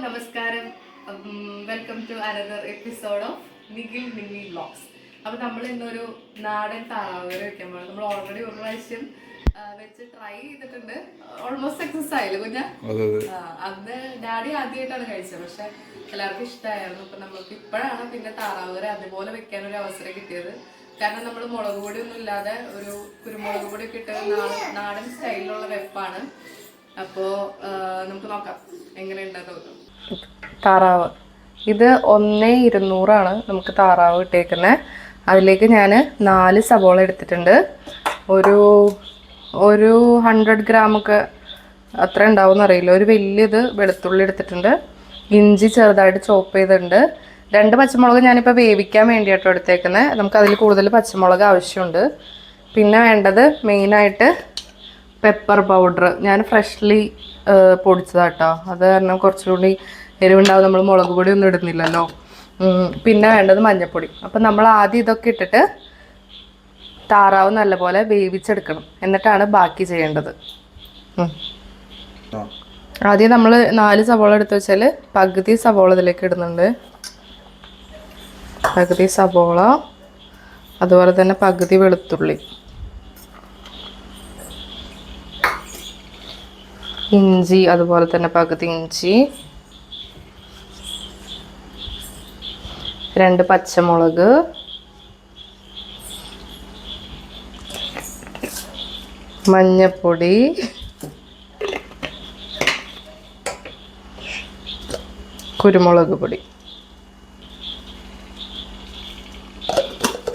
നമസ്കാരം. Welcome to another episode of Nikhil mini vlogs. അപ്പോൾ നമ്മൾ ഇന്നൊരു നാടൻ താറാവ് കറി വെക്കാൻ പോകുന്നത്. നമ്മൾ ഓൾറെഡി ഒരു പ്രാവശ്യം വെച്ച് ട്രൈ ചെയ്തിട്ടുണ്ട്. ഓൾമോസ്റ്റ് സക്സസ് ആയില്ല കുഞ്ഞ. അന്ന് ഡാഡി ആദ്യമായിട്ടാണ് കഴിച്ചത്, പക്ഷെ എല്ലാവർക്കും ഇഷ്ടമായിരുന്നു. അപ്പം നമ്മൾക്ക് ഇപ്പോഴാണ് പിന്നെ താറാവ് കറി അതുപോലെ വെക്കാനൊരു അവസരം കിട്ടിയത്. കാരണം നമ്മൾ മുളക് പൊടി ഒന്നും ഇല്ലാതെ ഒരു കുരുമുളക് പൊടി ഒക്കെ ഇട്ട് നാടൻ സ്റ്റൈലിലുള്ള വെപ്പാണ്. അപ്പോൾ നമുക്ക് നോക്കാം എങ്ങനെയുണ്ടെന്ന്. താറാവ് ഇത് 1,200 നമുക്ക് താറാവ് ഇട്ടേക്കുന്നത്. അതിലേക്ക് ഞാൻ 4 സവോള എടുത്തിട്ടുണ്ട്. ഒരു 100 ഗ്രാമൊക്കെ അത്ര ഉണ്ടാവും അറിയില്ല. ഒരു വലിയത് വെളുത്തുള്ളി എടുത്തിട്ടുണ്ട്. ഇഞ്ചി ചെറുതായിട്ട് ചോപ്പ് ചെയ്തിട്ടുണ്ട്. 2 പച്ചമുളക് ഞാനിപ്പോൾ വേവിക്കാൻ വേണ്ടിയിട്ടോ എടുത്തേക്കുന്നത്. നമുക്ക് അതിൽ കൂടുതൽ പച്ചമുളക് ആവശ്യമുണ്ട്. പിന്നെ വേണ്ടത് മെയിനായിട്ട് പെപ്പർ പൗഡർ. ഞാൻ ഫ്രഷ്ലി പൊടിച്ചതാട്ടോ. അത് കാരണം കുറച്ചുകൂടി എരിവുണ്ടാവും. നമ്മൾ മുളക് പൊടി ഒന്നും ഇടുന്നില്ലല്ലോ. പിന്നെ വേണ്ടത് മഞ്ഞൾപ്പൊടി. അപ്പം നമ്മൾ ആദ്യം ഇതൊക്കെ ഇട്ടിട്ട് താറാവ് നല്ലപോലെ വേവിച്ചെടുക്കണം. എന്നിട്ടാണ് ബാക്കി ചെയ്യേണ്ടത്. ആദ്യം നമ്മൾ 4 സവോള എടുത്ത് വെച്ചാൽ പകുതി സവോള ഇതിലേക്ക് ഇടുന്നുണ്ട്. പകുതി സവോള, അതുപോലെ തന്നെ പകുതി വെളുത്തുള്ളി, ഇഞ്ചി, അതുപോലെ തന്നെ പകുതി ഇഞ്ചി, 2 പച്ചമുളക്, മഞ്ഞപ്പൊടി, കുരുമുളക് പൊടി,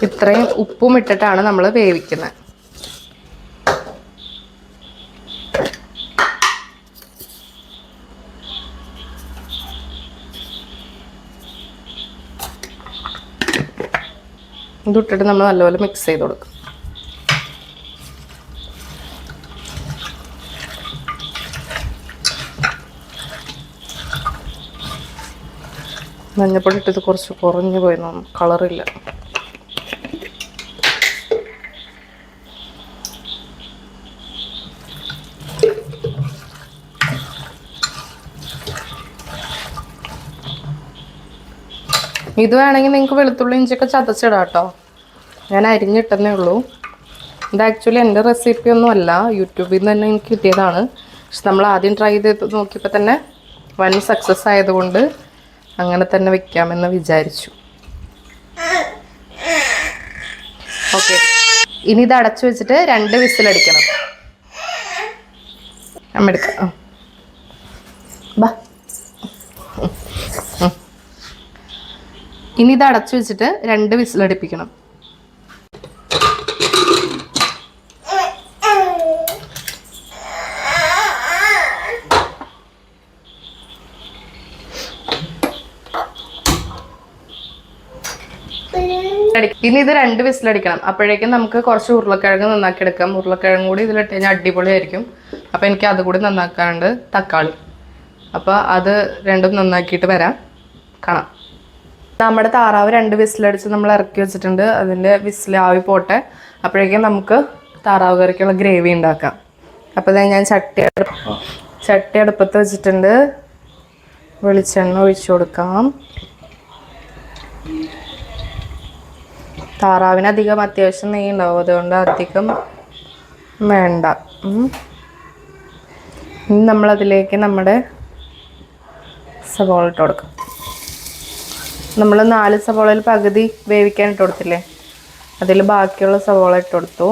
ഇത്രയും ഉപ്പും ഇട്ടിട്ടാണ് നമ്മൾ വേവിക്കുന്നത്. ഇതിട്ടിട്ട് നമ്മൾ നല്ലപോലെ മിക്സ് ചെയ്ത് കൊടുക്കും. മഞ്ഞപ്പൊടി ഇട്ടത് കുറച്ച് കുറഞ്ഞു പോയി, കളറില്ല. ഇത് വേണമെങ്കിൽ നിങ്ങൾക്ക് വെളുത്തുള്ളി ഇഞ്ചിയൊക്കെ ചതച്ചിടാം കേട്ടോ. ഞാൻ അരിഞ്ഞിട്ടെന്നേ ഉള്ളൂ. ഇത് ആക്ച്വലി എൻ്റെ റെസിപ്പി ഒന്നും അല്ല, യൂട്യൂബിൽ നിന്ന് തന്നെ എനിക്ക് കിട്ടിയതാണ്. പക്ഷെ നമ്മൾ ആദ്യം ട്രൈ ചെയ്ത് നോക്കിയപ്പോൾ തന്നെ വൻ സക്സസ് ആയതുകൊണ്ട് അങ്ങനെ തന്നെ വെക്കാമെന്ന് വിചാരിച്ചു. ഓക്കെ, ഇനി ഇത് അടച്ചു വെച്ചിട്ട് 2 വിസിലടിക്കണം. അമ്മ എടുക്കാം. ബാ, ഇനി ഇത് അടച്ചു വെച്ചിട്ട് 2 വിസിലടിപ്പിക്കണം. ഇനി ഇത് 2 വിസിലടിക്കണം. അപ്പോഴേക്കും നമുക്ക് കുറച്ച് ഉരുളക്കിഴങ്ങ് നന്നാക്കി എടുക്കാം. ഉരുളക്കിഴങ്ങ് കൂടി ഇതിലിട്ട് കഴിഞ്ഞാൽ അടിപൊളിയായിരിക്കും. അപ്പോൾ എനിക്ക് അതുകൂടി നന്നാക്കാനുണ്ട്. തക്കാളി. അപ്പോൾ അത് രണ്ടും നന്നാക്കിയിട്ട് വരാം, കാണാം. നമ്മുടെ താറാവ് 2 വിസിലടിച്ച് നമ്മൾ ഇറക്കി വെച്ചിട്ടുണ്ട്. അതിൻ്റെ വിസിൽ ആവി പോട്ടെ. അപ്പോഴേക്കും നമുക്ക് താറാവ് കറിക്കുള്ള ഗ്രേവി ഉണ്ടാക്കാം. അപ്പോൾ ഞാൻ ചട്ടി അടുപ്പത്ത് വെച്ചിട്ടുണ്ട്. വെളിച്ചെണ്ണ ഒഴിച്ചു കൊടുക്കാം. താറാവിന് അത്യാവശ്യം നെയ്യ് ഉണ്ടാവും, അതുകൊണ്ട് അധികം വേണ്ട. ഇനി നമ്മളതിലേക്ക് നമ്മുടെ സവോള ഇട്ട് കൊടുക്കാം. നമ്മൾ 4 സവോളയിൽ പകുതി വേവിക്കാൻ ഇട്ട് കൊടുത്തില്ലേ, അതിൽ ബാക്കിയുള്ള സവോള ഇട്ട് കൊടുത്തു.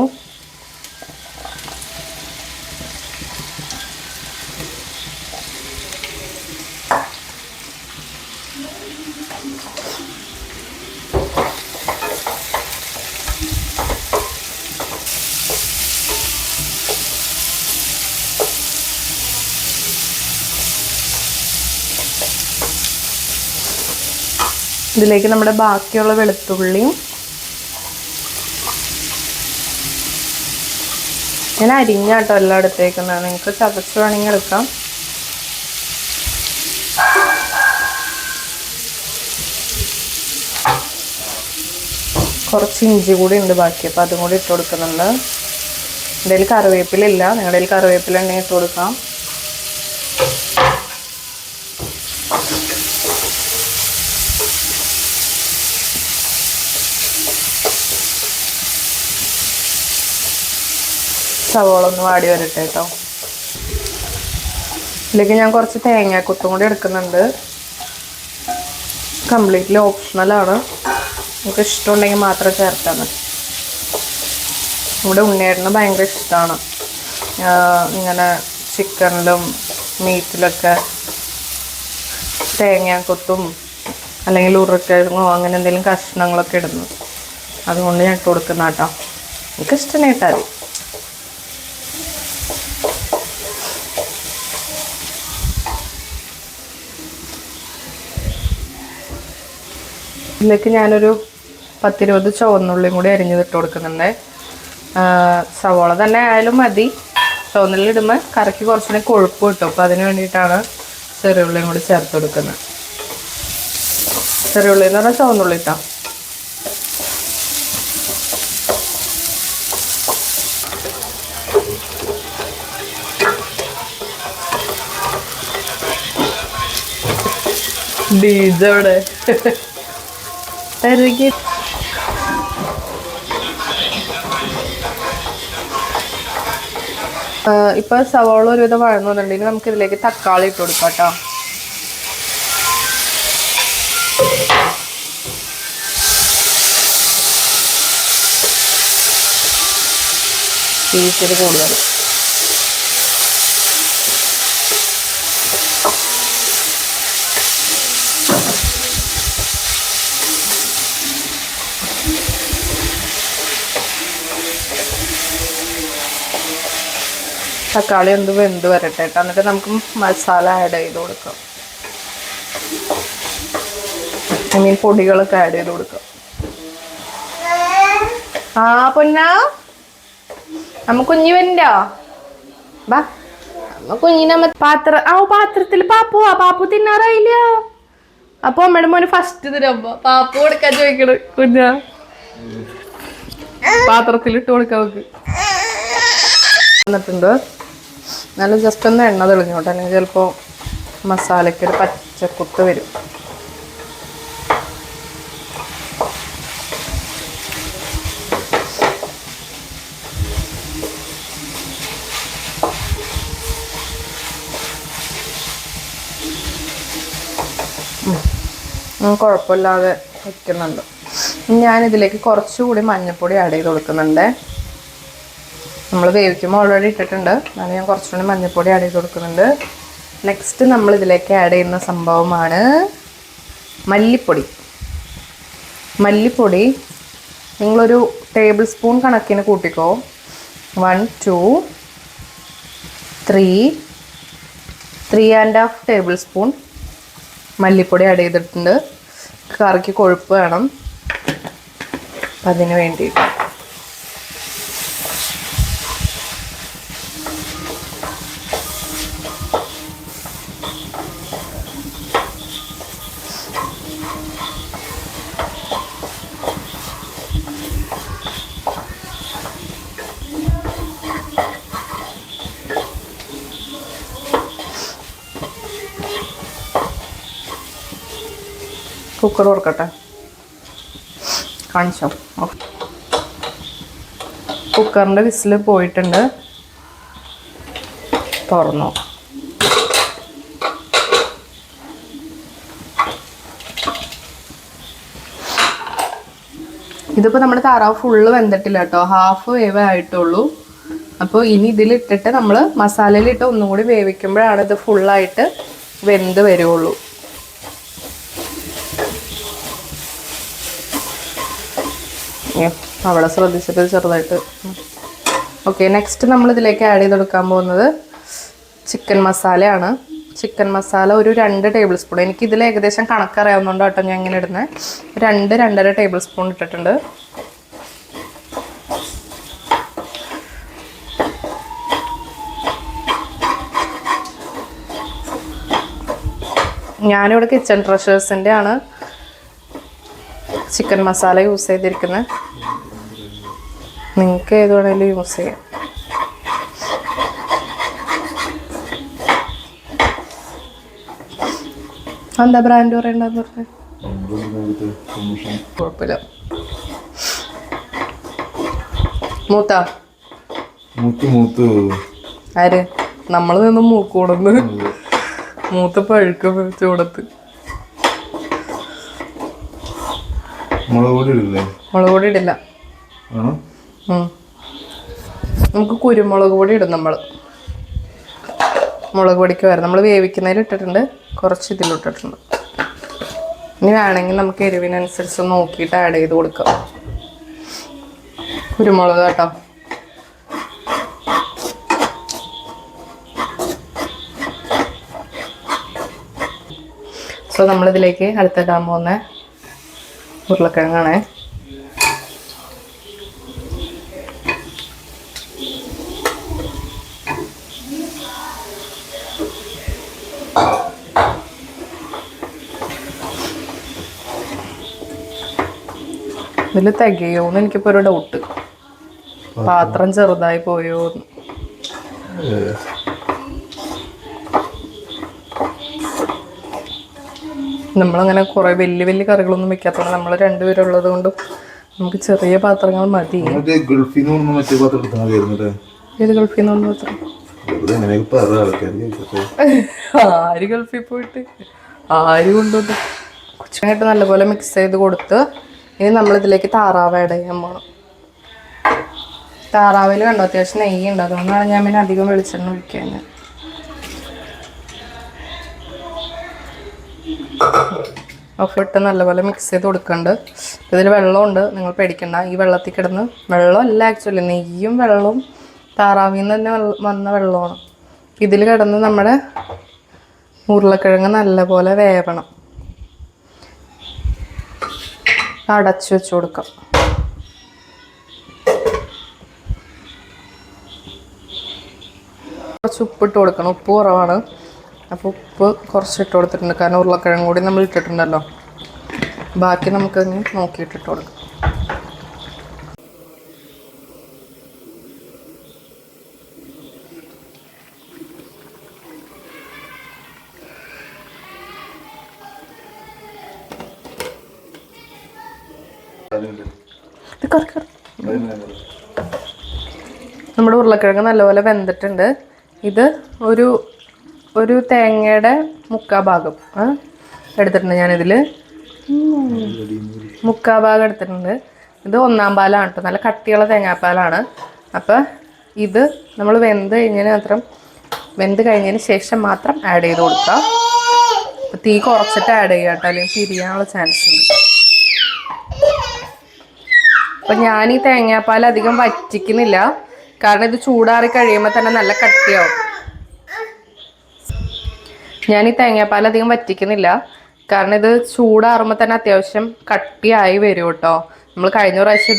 ഇതിലേക്ക് നമ്മുടെ ബാക്കിയുള്ള വെളുത്തുള്ളിയും ഞാൻ അരിഞ്ഞാട്ടോ എല്ലാം എടുത്തേക്കുന്നത്. നിങ്ങൾക്ക് ചതച്ച് വേണമെങ്കിൽ എടുക്കാം. കുറച്ച് ഇഞ്ചി കൂടി ഉണ്ട് ബാക്കി, അപ്പോൾ അതും കൂടി ഇട്ട് കൊടുക്കുന്നുണ്ട്. എൻ്റെ കയ്യിൽ കറിവേപ്പില ഇല്ല, നിങ്ങളുടെ കയ്യിൽ കറിവേപ്പില ഉണ്ടെങ്കിൽ ഇട്ട് കൊടുക്കാം. സവോള ഒന്ന് വാടി വരട്ടെ കേട്ടോ. ഇതിലേക്ക് ഞാൻ കുറച്ച് തേങ്ങാക്കൊത്തും കൂടി എടുക്കുന്നുണ്ട്. കംപ്ലീറ്റ്ലി ഓപ്ഷണലാണ്, നമുക്ക് ഇഷ്ടമുണ്ടെങ്കിൽ മാത്രം ചേർത്താൽ മതി. ഇവിടെ ഉണ്ണിയേട്ടന് ഭയങ്കര ഇഷ്ടമാണ് ഇങ്ങനെ ചിക്കനിലും മീറ്റിലൊക്കെ തേങ്ങാക്കൊത്തും അല്ലെങ്കിൽ ഉരുളക്കിഴങ്ങോ അങ്ങനെ എന്തെങ്കിലും കഷ്ണങ്ങളൊക്കെ ഇടുന്നു. അതുകൊണ്ട് ഞാൻ ഇട്ട് കൊടുക്കുന്ന കേട്ടോ. എനിക്കിഷ്ടം ഇട്ടാൽ മതി. ഇതിലേക്ക് ഞാനൊരു 10-20 ചുവന്നുള്ളിയും കൂടി അരിഞ്ഞിട്ട് കൊടുക്കുന്നുണ്ട്. സവോള തന്നെ ആയാലും മതി. ചുവന്നുള്ളി ഇടുമ്പോൾ കറിക്ക് കുറച്ചുകൂടി കൊഴുപ്പ് കിട്ടും. അപ്പോൾ അതിന് വേണ്ടിയിട്ടാണ് ചെറിയുള്ളിയും കൂടി ചേർത്ത് കൊടുക്കുന്നത്. ചെറിയുള്ളി എന്ന് പറഞ്ഞാൽ ചുവന്നുള്ളി ഇട്ടാ. ഡീജവിടെ തരുകി. ഇപ്പൊ സവാള ഒരുവിധം വഴങ്ങുന്നുണ്ടെങ്കിൽ നമുക്ക് ഇതിലേക്ക് തക്കാളി ഇട്ട് കൊടുക്കാം കേട്ടോ. ഇച്ചിരി കൂടുതൽ തക്കാളി ഒന്ന് വെന്ത് വരട്ടെ കേട്ടോ. എന്നിട്ട് നമുക്ക് മസാല ആഡ് ചെയ്ത് കൊടുക്കാം. പൊടികളൊക്കെ ആഡ് ചെയ്ത് കൊടുക്കാം. ആ പൊന്നാ നമ്മ കുഞ്ഞി വരണ്ടോ? ബാ നമ്മ കുഞ്ഞിനെ പാത്രത്തിൽ പാപ്പു തിന്നാറായില്ല. അപ്പൊ അമ്മയുടെ മോന് ഫസ്റ്റ് തരുമ്പോ പാപ്പു കൊടുക്കാൻ ചോദിക്കണ്. കുഞ്ഞാ പാത്രത്തിലിട്ട് കൊടുക്കാൻ നോക്ക്. എന്നിട്ടുണ്ട് നല്ല ജസ്റ്റ് ഒന്ന് എണ്ണ തെളിഞ്ഞോട്ടെ, അല്ലെങ്കിൽ ചിലപ്പോൾ മസാലയ്ക്ക് ഒരു പച്ചക്കുത്ത് വരും. കുഴപ്പമില്ലാതെ വയ്ക്കുന്നുണ്ട്. ഞാനിതിലേക്ക് കുറച്ചുകൂടി മഞ്ഞൾപ്പൊടി ആഡ് ചെയ്ത് കൊടുക്കുന്നുണ്ട്. നമ്മൾ വേവിക്കുമ്പോൾ ഓൾറെഡി ഇട്ടിട്ടുണ്ട്, എന്നാലും ഞാൻ കുറച്ചുകൂടി മഞ്ഞൾപ്പൊടി ആഡ് ചെയ്ത് കൊടുക്കുന്നുണ്ട്. നെക്സ്റ്റ് നമ്മൾ ഇതിലേക്ക് ആഡ് ചെയ്യുന്ന സംഭവമാണ് മല്ലിപ്പൊടി. മല്ലിപ്പൊടി നിങ്ങളൊരു ടേബിൾ സ്പൂൺ കണക്കിന് കൂട്ടിക്കോ. 1 2 3 3.5 ടേബിൾ സ്പൂൺ മല്ലിപ്പൊടി ആഡ് ചെയ്തിട്ടുണ്ട്. കറിക്ക് കൊഴുപ്പ് വേണം, അപ്പം അതിന് വേണ്ടിയിട്ട്. കുക്കർ തുറക്കട്ടെ, കാണിച്ചോ. കുക്കറിൻ്റെ വിസിൽ പോയിട്ടുണ്ട്, തുറന്നു. ഇതിപ്പോൾ നമ്മുടെ താറാവ് ഫുള്ള് വെന്തിട്ടില്ല കേട്ടോ, ഹാഫ് വേവ് ആയിട്ടുള്ളൂ. അപ്പോൾ ഇനി ഇതിലിട്ടിട്ട് നമ്മൾ മസാലയിലിട്ട് ഒന്നും കൂടി വേവിക്കുമ്പോഴാണ് ഇത് ഫുള്ളായിട്ട് വെന്ത് വരുള്ളൂ. അവിടെ ശ്രദ്ധിച്ചിട്ട് ചെറുതായിട്ട്. ഓക്കെ, നെക്സ്റ്റ് നമ്മൾ ഇതിലേക്ക് ആഡ് ചെയ്ത് കൊടുക്കാൻ പോകുന്നത് ചിക്കൻ മസാലയാണ്. ചിക്കൻ മസാല ഒരു 2 ടേബിൾ സ്പൂൺ. എനിക്കിതിൽ ഏകദേശം കണക്കറിയാവുന്നതുകൊണ്ട് കേട്ടോ ഞാൻ ഇങ്ങനെ ഇടുന്നത്. 2-2.5 ടേബിൾ സ്പൂൺ ഇട്ടിട്ടുണ്ട്. ഞാനിവിടെ കിച്ചൺ ട്രഷേഴ്സിൻ്റെ ആണ് ചിക്കൻ മസാല യൂസ് ചെയ്തിരിക്കുന്നത്. നിങ്ങൾക്ക് ഏത് വേണേലും യൂസ് ചെയ്യാം. എന്താ ബ്രാൻഡ് പറയണ്ടെന്ന് പറഞ്ഞത്? കുഴപ്പമില്ല. മൂത്ത് ആര്? നമ്മള് നിന്ന് മൂക്കൂടന്ന് മൂത്ത പഴുക്ക ചൂടത്ത്. മുളക് പൊടി ഇടില്ല, നമുക്ക് കുരുമുളക് പൊടി ഇടും. നമ്മള് മുളക് പൊടിക്ക് വരാം. നമ്മൾ വേവിക്കുന്നതിൽ ഇട്ടിട്ടുണ്ട്, കുറച്ച് ഇതിലിട്ടിട്ടുണ്ട്. ഇനി വേണമെങ്കിൽ നമുക്ക് എരിവിനനുസരിച്ച് നോക്കിയിട്ട് ആഡ് ചെയ്ത് കൊടുക്കാം. കുരുമുളക് കേട്ടോ. സോ നമ്മളിതിലേക്ക് അടുത്തിടാൻ പോകുന്ന ഉരുളക്കിഴങ്ങാണ്. ഇതിൽ തികയോന്ന് എനിക്കിപ്പോൾ ഒരു ഡൗട്ട്. പാത്രം ചെറുതായി പോയോന്ന്. നമ്മളങ്ങനെ കുറേ വലിയ വലിയ കറികളൊന്നും വെക്കാത്തതുകൊണ്ട് നമ്മൾ രണ്ടുപേരുള്ളത് കൊണ്ടും നമുക്ക് ചെറിയ പാത്രങ്ങൾ മതി. ഏത് ഗൾഫിൽ നിന്ന് പാത്രം? ആര് ഗൾഫിൽ പോയിട്ട് ആര് കൊണ്ടുവന്നു? കൊച്ചിനായിട്ട് നല്ലപോലെ മിക്സ് ചെയ്ത് കൊടുത്ത് ഇനി നമ്മളിതിലേക്ക് താറാവ് ആഡ് ചെയ്യാൻ പോകണം. താറാവിൽ കണ്ടോ അത്യാവശ്യം നെയ്യ് ഉണ്ട്, അതുകൊണ്ടാണ് ഞാൻ പിന്നെ അധികം വെളിച്ചെണ്ണ ഒഴിക്കാൻ. ഇട്ട് നല്ലപോലെ മിക്സ് ചെയ്ത് കൊടുക്കുന്നുണ്ട്. ഇതിൽ വെള്ളമുണ്ട്, നിങ്ങൾ പേടിക്കണ്ട. ഈ വെള്ളത്തിൽ കിടന്ന്, വെള്ളമല്ല ആക്ച്വലി നെയ്യും വെള്ളവും താറാവിൽ നിന്ന് തന്നെ വന്ന വെള്ളമാണ്. ഇതിൽ കിടന്ന് നമ്മുടെ ഉരുളക്കിഴങ്ങ് നല്ലപോലെ വേവണം. അടച്ചു വെച്ച് കൊടുക്കാം. കുറച്ച് ഉപ്പിട്ട് കൊടുക്കണം. ഉപ്പ് കുറവാണ്, അപ്പോൾ ഉപ്പ് കുറച്ചിട്ട് കൊടുത്തിട്ടുണ്ട്. കാരണം ഉരുളക്കിഴങ്ങ് കൂടി നമ്മൾ ഇട്ടിട്ടുണ്ടല്ലോ. ബാക്കി നമുക്കങ്ങ് നോക്കിയിട്ടിട്ട് കൊടുക്കാം. നമ്മുടെ ഉരുളക്കിഴങ്ങ് നല്ലപോലെ വെന്തിട്ടുണ്ട്. ഇത് ഒരു തേങ്ങയുടെ 1/4 ഭാഗം എടുത്തിട്ടുണ്ട്. ഞാനിതിൽ 1/4 ഭാഗം എടുത്തിട്ടുണ്ട്. ഇത് 1-ാം പാലാണ് കേട്ടോ, നല്ല കട്ടിയുള്ള തേങ്ങാപ്പാലാണ്. അപ്പം ഇത് നമ്മൾ വെന്ത് കഴിഞ്ഞതിന് ശേഷം മാത്രം ആഡ് ചെയ്ത് കൊടുക്കുക. അപ്പം തീ കുറച്ചിട്ട് ആഡ് ചെയ്യുക കേട്ടോ, അല്ലെങ്കിൽ പിരിയാനുള്ള ചാൻസ് ഉണ്ട്. അപ്പം ഞാൻ ഈ തേങ്ങാപ്പാൽ അധികം വറ്റിക്കുന്നില്ല, കാരണം ഇത് ചൂടാറി കഴിയുമ്പോൾ തന്നെ നല്ല കട്ടിയാവും. ഞാൻ ഈ തേങ്ങാപ്പാൽ അധികം വറ്റിക്കുന്നില്ല, കാരണം ഇത് ചൂടാറുമ്പോൾ തന്നെ അത്യാവശ്യം കട്ടിയായി വരും കേട്ടോ. നമ്മൾ കഴിഞ്ഞ പ്രാവശ്യം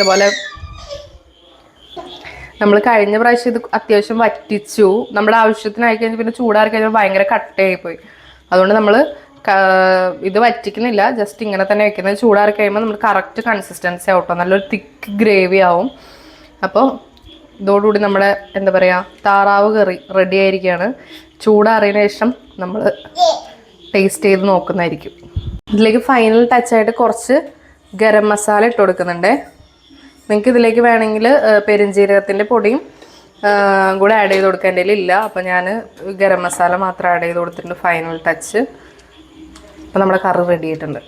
ഇത് അത്യാവശ്യം വറ്റിച്ചു. നമ്മുടെ ആവശ്യത്തിനായി കഴിഞ്ഞാൽ പിന്നെ ചൂടാറി കഴിഞ്ഞാൽ ഭയങ്കര കട്ടയായിപ്പോയി. അതുകൊണ്ട് നമ്മൾ ഇത് വറ്റിക്കുന്നില്ല, ജസ്റ്റ് ഇങ്ങനെ തന്നെ വെക്കുന്നത്. ചൂടാറി കഴിയുമ്പോൾ നമ്മൾ കറക്റ്റ് കൺസിസ്റ്റൻസി ആവട്ടോ, നല്ലൊരു തിക്ക് ഗ്രേവി ആവും. അപ്പോൾ ഇതോടുകൂടി നമ്മുടെ എന്താ പറയുക, താറാവ് കറി റെഡി ആയിരിക്കുകയാണ്. ചൂടാറിയതിന് ശേഷം നമ്മൾ ടേസ്റ്റ് ചെയ്ത് നോക്കുന്നതായിരിക്കും. ഇതിലേക്ക് ഫൈനൽ ടച്ചായിട്ട് കുറച്ച് ഗരം മസാല ഇട്ട് കൊടുക്കുന്നുണ്ട്. നിങ്ങൾക്ക് ഇതിലേക്ക് വേണമെങ്കിൽ പെരുംജീരകത്തിൻ്റെ പൊടിയും കൂടെ ആഡ് ചെയ്ത് കൊടുക്കാൻ എൻ്റെ ഇല്ല. അപ്പോൾ ഞാൻ ഗരം മസാല മാത്രം ആഡ് ചെയ്ത് കൊടുത്തിട്ടുണ്ട് ഫൈനൽ ടച്ച്. അപ്പോൾ നമ്മുടെ കറി റെഡി ആയിട്ടുണ്ട്.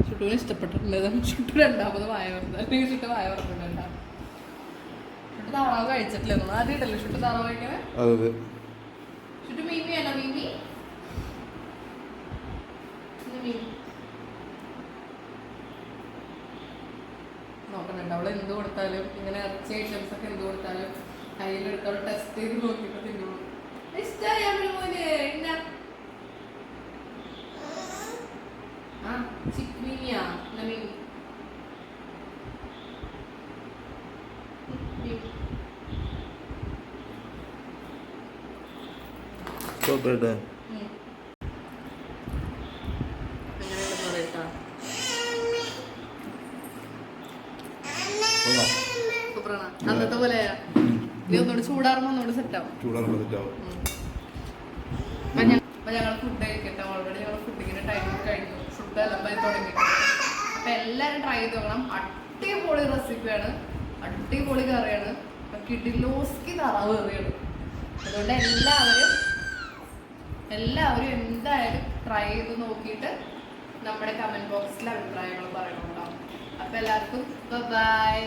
ചുട്ടുവിന് ഇഷ്ടപ്പെട്ടിട്ടുണ്ട്. ചുട്ടു 2ാമത് വായ പറഞ്ഞില്ല, ചുട്ട വായ പറഞ്ഞിട്ടുണ്ടാ. ചുട്ടു താറാവ് കഴിച്ചിട്ടില്ല, ആദ്യം ഇട്ടല്ലേ ചുട്ടു താറാവ് കഴിക്കണേ. ചുട്ടു മീമിയാണോ? മീമി നോക്കണുണ്ട്. അവള് എന്ത് കൊടുത്താലും, ഇങ്ങനെ ഇറച്ചി ഐറ്റംസ് ഒക്കെ എന്ത് കൊടുത്താലും കയ്യിലെടുത്തോളം ടെസ്റ്റ് ചെയ്ത് നോക്കിയിട്ട് തിന്നോളൂ. ഇഷ്ടമായി മോന് എന്നാ ചിക്മീനിയാ സൂപ്പറാണ്. അന്നത്തെ പോലെ ഇനി ഒന്നുകൂടി ചൂടാറുമ്പോ ഒന്നുകൂടി സെറ്റാവും. അപ്പൊ ഞങ്ങൾ ഫുഡ് കഴിക്കട്ടെ. ഓൾറെഡി ഞങ്ങൾ ഫുഡിങ്ങിന്റെ ടൈം കഴിഞ്ഞു. ഫുഡ് എല്ലാം തുടങ്ങി. അപ്പൊ എല്ലാരും ട്രൈ ചെയ്ത് നോക്കണം. അടിപൊളി റെസിപ്പിയാണ്, അടിപൊളി കറിയാണ്, കിടിലോസ്കി താറാവ് കറിയാണ്. അതുകൊണ്ട് എല്ലാവരും എന്തായാലും ട്രൈ ചെയ്ത് നോക്കിയിട്ട് നമ്മുടെ കമന്റ് ബോക്സിൽ അഭിപ്രായങ്ങൾ പറയണം. അപ്പൊ എല്ലാവർക്കും ബൈ.